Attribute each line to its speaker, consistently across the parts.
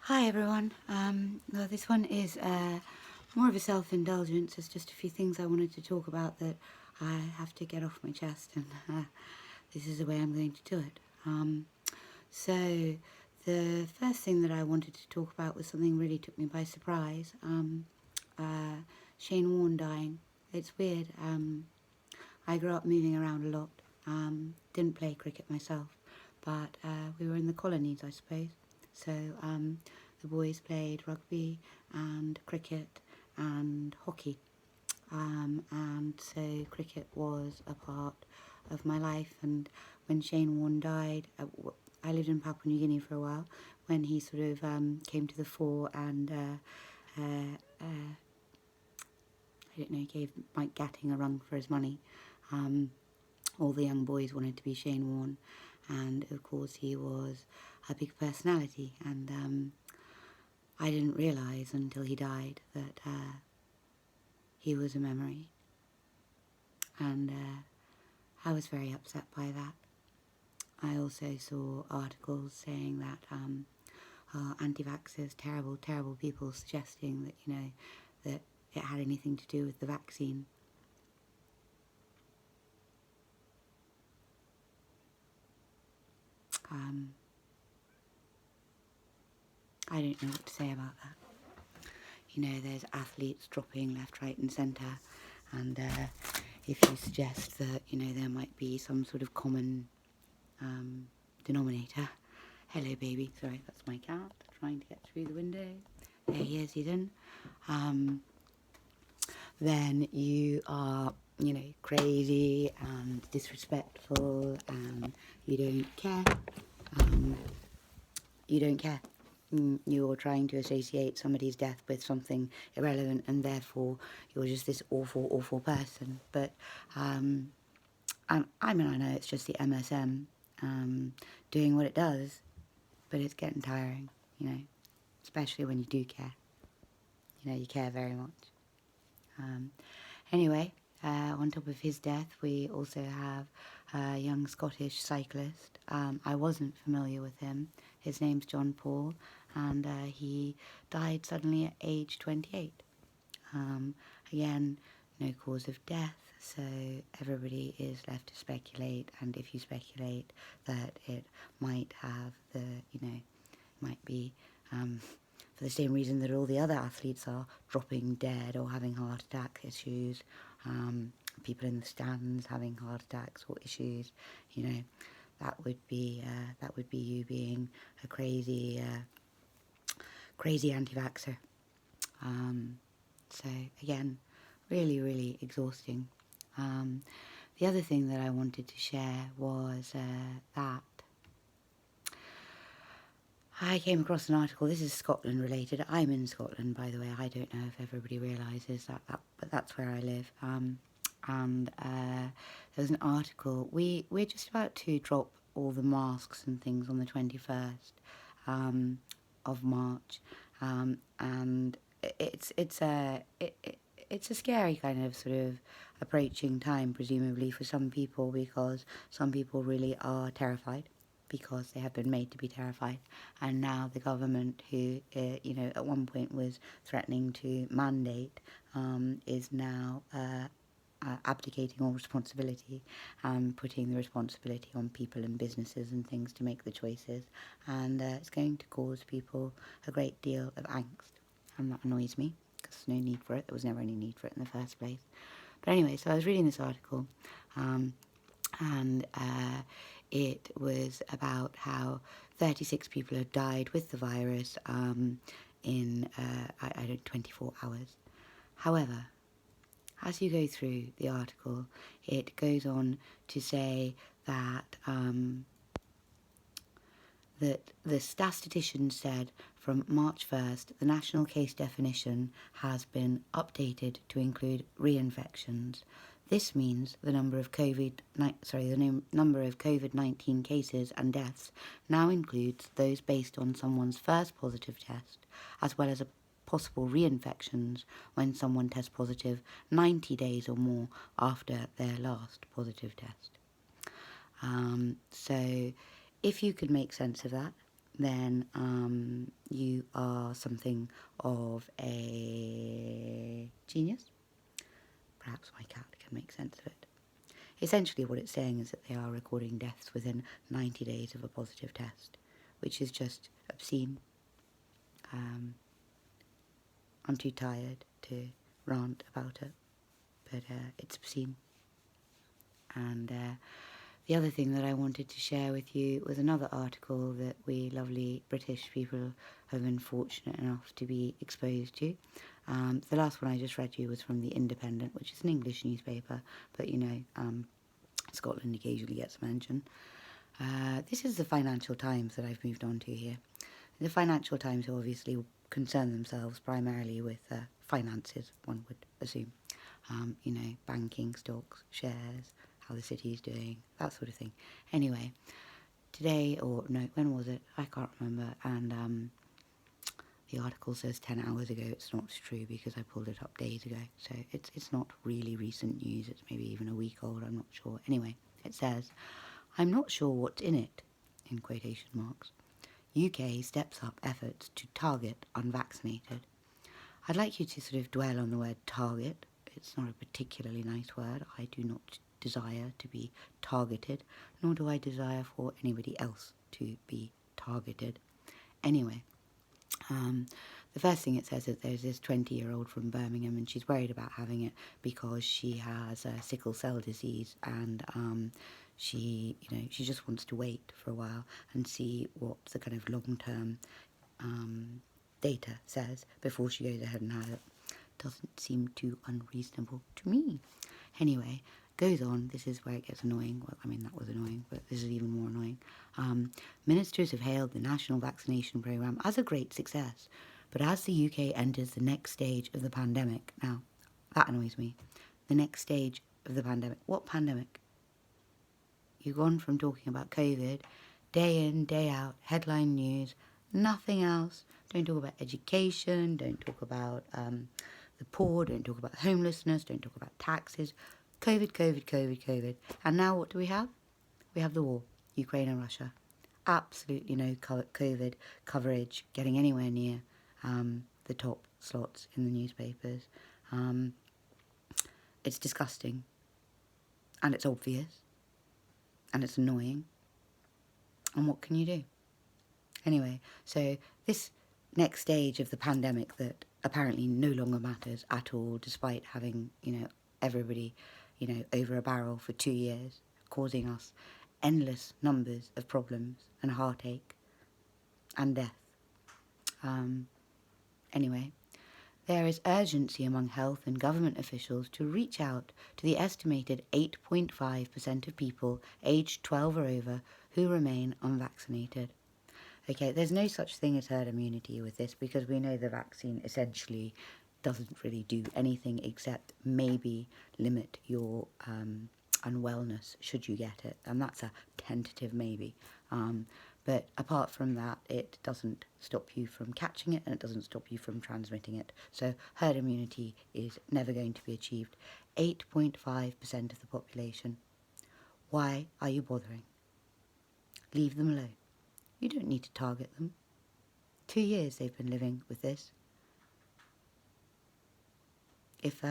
Speaker 1: Hi everyone. Well, this one is more of a self-indulgence. There's just a few things I wanted to talk about that I have to get off my chest, and this is the way I'm going to do it. So the first thing that I wanted to talk about was something really took me by surprise. Shane Warne dying. It's weird. I grew up moving around a lot. Didn't play cricket myself, but we were in the colonies, I suppose. So the boys played rugby and cricket and hockey. And so cricket was a part of my life. And when Shane Warne died, I lived in Papua New Guinea for a while. When he sort of came to the fore and I don't know, gave Mike Gatting a run for his money. All the young boys wanted to be Shane Warne, and of course he was a big personality, and I didn't realise until he died that he was a memory, and I was very upset by that. I also saw articles saying that anti-vaxxers, terrible, terrible people, suggesting that, you know, that it had anything to do with the vaccine. I don't know what to say about that. You know, there's athletes dropping left, right and centre, and if you suggest that, you know, there might be some sort of common denominator. Hello baby, sorry, that's my cat trying to get through the window. There he is, he's in. Then you are, you know, crazy and disrespectful and you don't care. You don't care. You're trying to associate somebody's death with something irrelevant, and therefore you're just this awful, awful person. But I mean, I know it's just the MSM doing what it does, but it's getting tiring, you know, especially when you do care. You know, you care very much. Anyway, on top of his death, we also have a young Scottish cyclist. I wasn't familiar with him. His name's John Paul, and he died suddenly at age 28. Again, no cause of death, so everybody is left to speculate, and if you speculate that it might have the, you know, might be for the same reason that all the other athletes are dropping dead or having heart attack issues, people in the stands having heart attacks or issues, you know, that would be you being a crazy anti-vaxxer. So again, really, really exhausting. The other thing that I wanted to share was that I came across an article. This is Scotland related. I'm in Scotland, by the way. I don't know if everybody realises that, but that's where I live. And there was an article. We're just about to drop all the masks and things on the 21st of March, and it's a scary kind of sort of approaching time, presumably for some people, because some people really are terrified because they have been made to be terrified, and now the government, who you know, at one point was threatening to mandate, is now abdicating all responsibility, putting the responsibility on people and businesses and things to make the choices, and it's going to cause people a great deal of angst, and that annoys me because there's no need for it. There was never any need for it in the first place. But anyway, so I was reading this article, and it was about how 36 people had died with the virus in 24 hours. However, as you go through the article, it goes on to say that that the statistician said from March 1st, the national case definition has been updated to include reinfections. This means the number of COVID-19 cases and deaths now includes those based on someone's first positive test, as well as possible reinfections when someone tests positive 90 days or more after their last positive test. So if you could make sense of that, then you are something of a genius. Perhaps my cat can make sense of it. Essentially what it's saying is that they are recording deaths within 90 days of a positive test, which is just obscene. I'm too tired to rant about it, but it's obscene. And the other thing that I wanted to share with you was another article that we lovely British people have been fortunate enough to be exposed to. The last one I just read you was from The Independent, which is an English newspaper, but you know, Scotland occasionally gets mention. This is the Financial Times that I've moved on to here. The Financial Times obviously concern themselves primarily with finances, one would assume. You know, banking, stocks, shares, how the city is doing, that sort of thing. Anyway, today, or no, when was it? I can't remember. And the article says 10 hours ago. It's not true because I pulled it up days ago. So it's not really recent news. It's maybe even a week old. I'm not sure. Anyway, it says, I'm not sure what's in it, in quotation marks. UK steps up efforts to target unvaccinated. I'd like you to sort of dwell on the word target. It's not a particularly nice word. I do not desire to be targeted, nor do I desire for anybody else to be targeted. Anyway, the first thing it says is there's this 20-year-old from Birmingham, and she's worried about having it because she has sickle cell disease, and she just wants to wait for a while and see what the kind of long-term data says before she goes ahead and has it. Doesn't seem too unreasonable to me. Anyway, goes on. This is where it gets annoying. Well, I mean, that was annoying, but this is even more annoying. Ministers have hailed the national vaccination programme as a great success, but as the UK enters the next stage of the pandemic, now, that annoys me. The next stage of the pandemic. What pandemic? You've gone from talking about COVID, day in, day out, headline news, nothing else. Don't talk about education, don't talk about the poor, don't talk about homelessness, don't talk about taxes. COVID, COVID, COVID, COVID. And now what do we have? We have the war, Ukraine and Russia. Absolutely no COVID coverage getting anywhere near the top slots in the newspapers. It's disgusting. And it's obvious. And it's annoying. And what can you do? Anyway, so this next stage of the pandemic that apparently no longer matters at all, despite having, everybody, over a barrel for 2 years, causing us endless numbers of problems and heartache and death. Anyway, there is urgency among health and government officials to reach out to the estimated 8.5% of people aged 12 or over who remain unvaccinated. Okay, there's no such thing as herd immunity with this because we know the vaccine essentially doesn't really do anything except maybe limit your unwellness should you get it, and that's a tentative maybe. But apart from that, it doesn't stop you from catching it and it doesn't stop you from transmitting it. So herd immunity is never going to be achieved. 8.5% of the population. Why are you bothering? Leave them alone. You don't need to target them. 2 years they've been living with this. If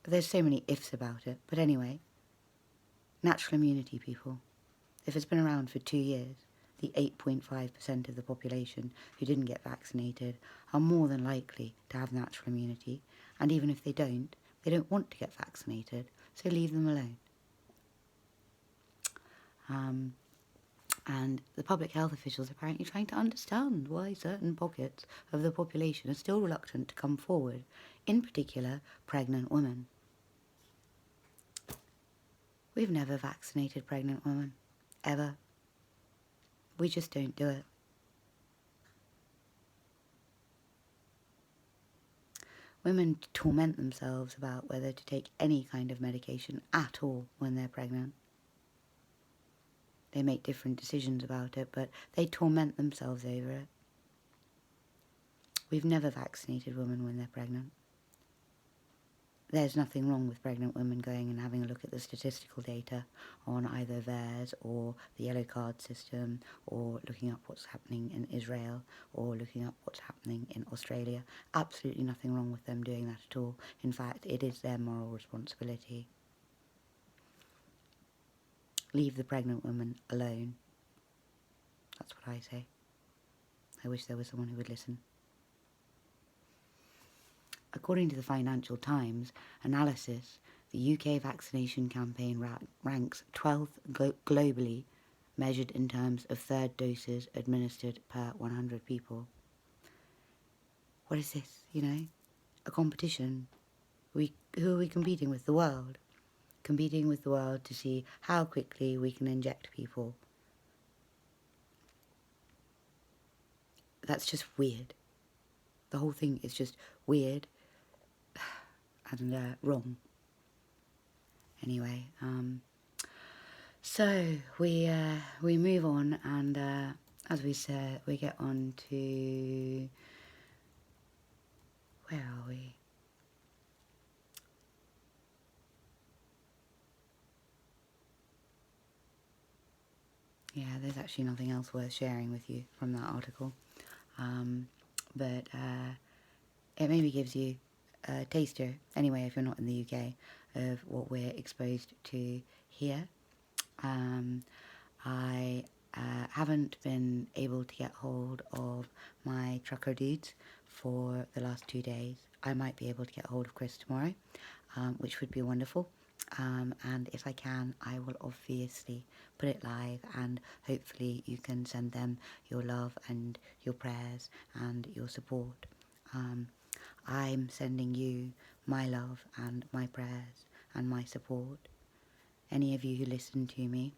Speaker 1: there's so many ifs about it, but anyway, natural immunity, people. If it's been around for 2 years, the 8.5% of the population who didn't get vaccinated are more than likely to have natural immunity, and even if they don't want to get vaccinated, so leave them alone. And the public health officials are apparently trying to understand why certain pockets of the population are still reluctant to come forward, in particular pregnant women. We've never vaccinated pregnant women, ever. We just don't do it. Women torment themselves about whether to take any kind of medication at all when they're pregnant. They make different decisions about it, but they torment themselves over it. We've never vaccinated women when they're pregnant. there's nothing wrong with pregnant women going and having a look at the statistical data on either VAERS or the yellow card system, or looking up what's happening in Israel, or looking up what's happening in Australia. Absolutely nothing wrong with them doing that at all. In fact, it is their moral responsibility. Leave the pregnant women alone. That's what I say. I wish there was someone who would listen. According to the Financial Times analysis, the UK vaccination campaign ranks 12th globally, measured in terms of third doses administered per 100 people. What is this, you know? A competition? Who are we competing with? The world. Competing with the world to see how quickly we can inject people. That's just weird. The whole thing is just weird and wrong. Anyway, so we move on, and as we said, we get on to, where are we? Yeah, there's actually nothing else worth sharing with you from that article, but it maybe gives you a taster, anyway, if you're not in the UK, of what we're exposed to here. I haven't been able to get hold of my trucker dudes for the last 2 days. I might be able to get hold of Chris tomorrow, which would be wonderful. And if I can, I will obviously put it live, and hopefully you can send them your love and your prayers and your support. I'm sending you my love and my prayers and my support. Any of you who listen to me,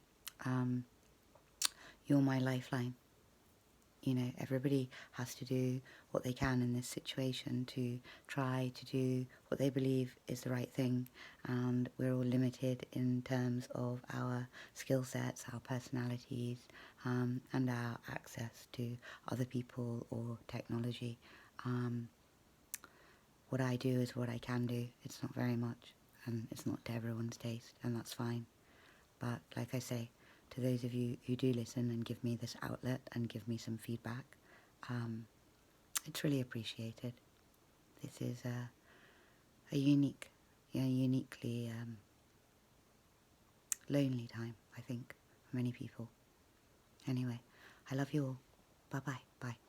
Speaker 1: you're my lifeline. You know, everybody has to do what they can in this situation to try to do what they believe is the right thing, and we're all limited in terms of our skill sets, our personalities, and our access to other people or technology. What I do is what I can do. It's not very much, and it's not to everyone's taste, and that's fine. But like I say, to those of you who do listen and give me this outlet and give me some feedback, it's really appreciated. This is a uniquely lonely time, I think, for many people. Anyway, I love you all. Bye-bye. Bye.